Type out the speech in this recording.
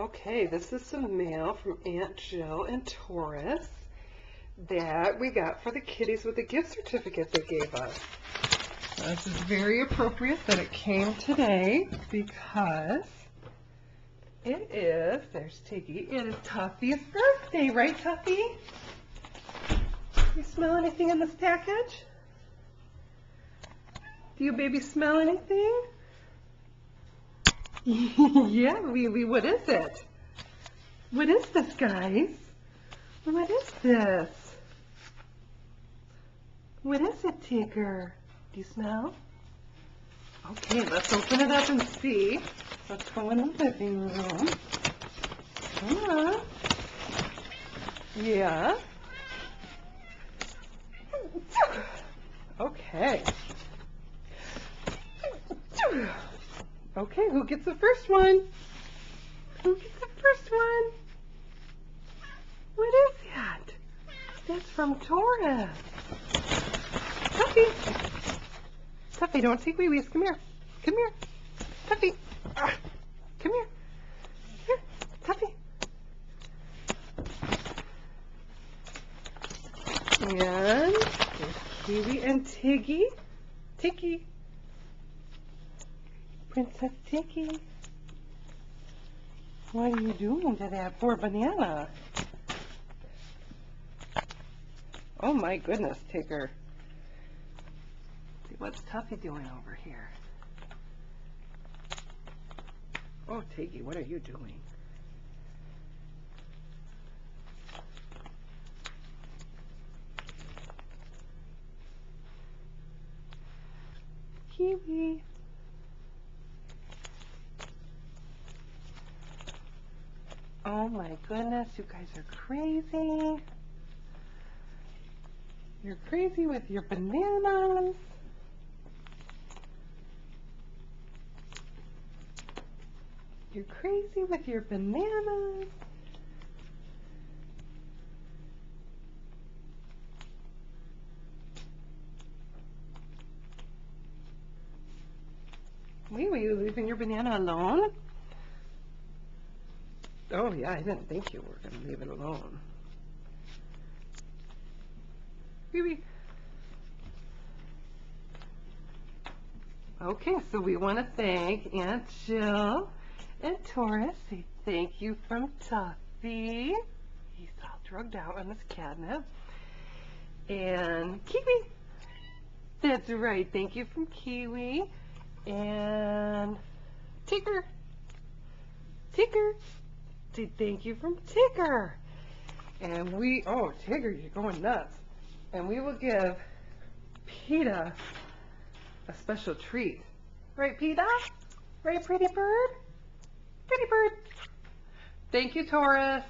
Okay, this is some mail from Aunt Jill and Taurus that we got for the kitties with the gift certificate they gave us. This is very appropriate that it came today because there's Tiggy, it is Tuffy's birthday, right Tuffy? You smell anything in this package? Do you baby smell anything? Yeah, what is it? What is this, guys? What is this? What is it, Tigger? Do you smell? Okay, let's open it up and see. Let's go in the living room. Come on. Yeah. Okay. Okay, who gets the first one? Who gets the first one? What is that? That's from Taurus. Tuffy. Tuffy, don't take wee-wees. Come here. Come here. Tuffy. Come here. Here, Tuffy. And there's Kiwi and Tiggy. Tiggy. Princess Tiggy. What are you doing to that poor banana? Oh my goodness, Tigger. What's Tuffy doing over here? Oh, Tiggy, what are you doing? Kiwi. Oh my goodness, you guys are crazy. You're crazy with your bananas. You're crazy with your bananas. Wait, were you leaving your banana alone? Oh yeah, I didn't think you were going to leave it alone. Wee-wee. Okay, so we want to thank Aunt Jill and Taurus. Say thank you from Tuffy. He's all drugged out on this catnip. And Kiwi. That's right. Thank you from Kiwi. And Tigger. Tigger. Say thank you from Tigger. And oh, Tigger, you're going nuts. And we will give PETA a special treat. Right, PETA? Right, pretty bird? Pretty bird. Thank you, Taurus.